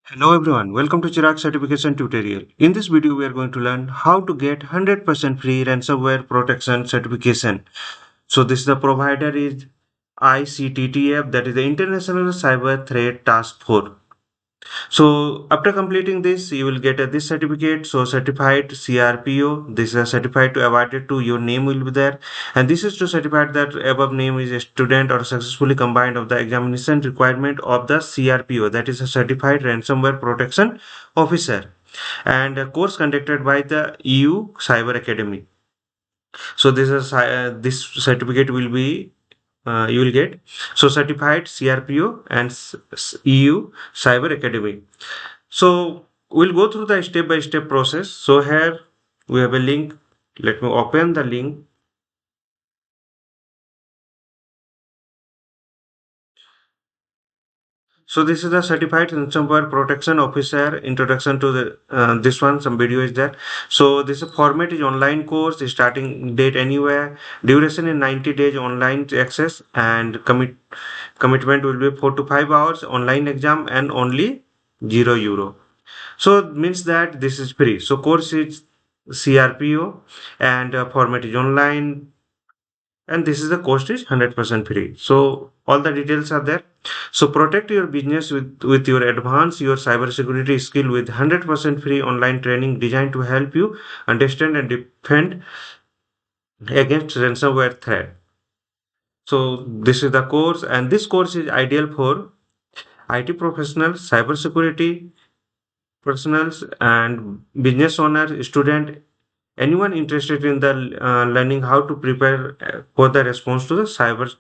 Hello everyone, welcome to Chirag certification tutorial. In this video we are going to learn how to get 100% free ransomware protection certification. So this the provider is ICTTF, that is the International Cyber Threat Task Force. So after completing this, you will get this certificate. So certified CRPO. This is a certified to awarded to your name will be there, and this is to certify that above name is a student or successfully combined of the examination requirement of the CRPO. That is a certified ransomware protection officer, and a course conducted by the EU Cyber Academy. So this certificate will be you will get so certified CRPO and EU Cyber Academy. So we'll go through the step by step process. So here we have a link. Let me open the link. So this is the certified ransomware protection officer introduction to the this one. Some video is there. So this format is online course. Starting date anywhere. Duration in 90 days online access, and commitment will be 4 to 5 hours online exam and only €0. So it means that this is free. So course is CRPO, and format is online, and this is the cost is 100% free. So all the details are there. So protect your business with your advance your cybersecurity skill with 100% free online training designed to help you understand and defend against ransomware threat. So this is the course, and this course is ideal for IT professionals, cybersecurity professionals, and business owner, student, anyone interested in the learning how to prepare for the response to the cyber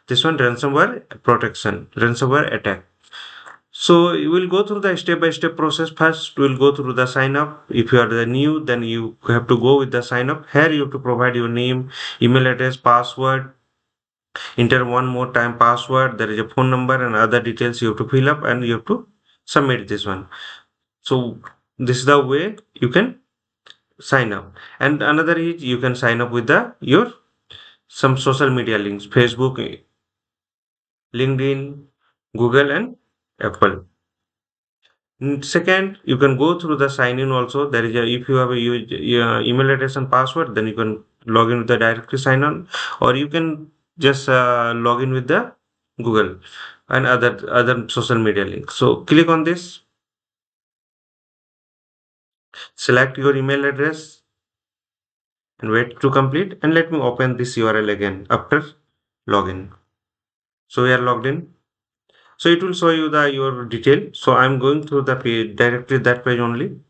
this one ransomware protection ransomware attack. So you will go through the step by step process. First we will go through the sign up. If you are the new, then you have to go with the sign up. Here you have to provide your name, email address, password, enter one more time password, there is a phone number and other details you have to fill up, and you have to submit this one. So this is the way you can sign up. And another is you can sign up with the your some social media links: Facebook, LinkedIn, Google, and Apple. Second, you can go through the sign in also. There is a if you have a email address and password, then you can log in with the directly sign on, or you can just log in with the Google and other social media links. So click on this, select your email address, and wait to complete. And let me open this URL again after login. So we are logged in. So it will show you the your detail. So I'm going through the page directly that page only.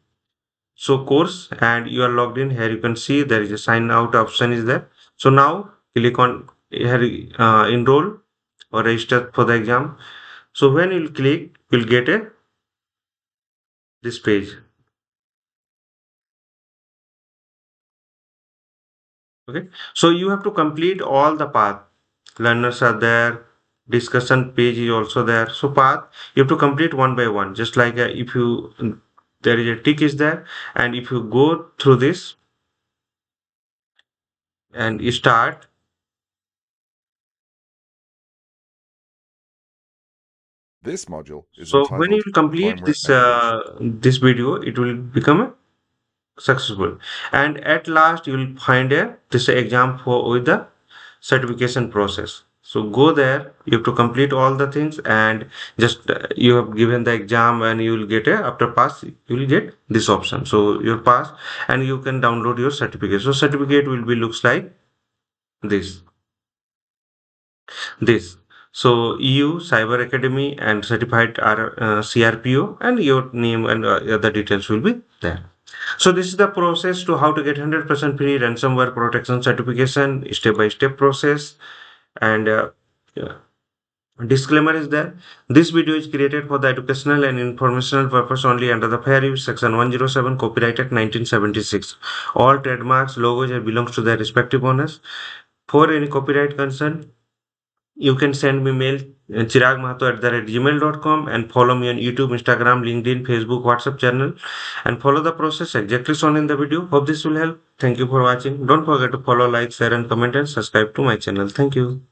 So course, and you are logged in. Here you can see there is a sign out option is there. So now click on here enroll or register for the exam. So when you click, you'll get a this page. Okay. So you have to complete all the path. Learners are there. Discussion page is also there. So path you have to complete one by one. Just like if you there is a tick is there, and if you go through this and you start. This module is So when you entitled complete Firmware this Navigation. this video, it will become a successful, and at last you will find a this exam for with the certification process. So go there, you have to complete all the things, and just you have given the exam, and you will get a after pass you will get this option. So you pass, and you can download your certificate. So certificate will be looks like this. So EU Cyber Academy and certified CRPO, and your name and other details will be there. So this is the process to how to get 100% free ransomware protection certification, step by step process. And yeah, disclaimer is there. This video is created for the educational and informational purpose only under the Fair Use Section 107 Copyright Act 1976. All trademarks, logos belongs to their respective owners. For any copyright concern, you can send me mail chiragmahto@gmail.com, and follow me on YouTube, Instagram, LinkedIn, Facebook, WhatsApp channel, and follow the process exactly shown in the video. Hope this will help. Thank you for watching. Don't forget to follow, like, share, and comment, and subscribe to my channel. Thank you.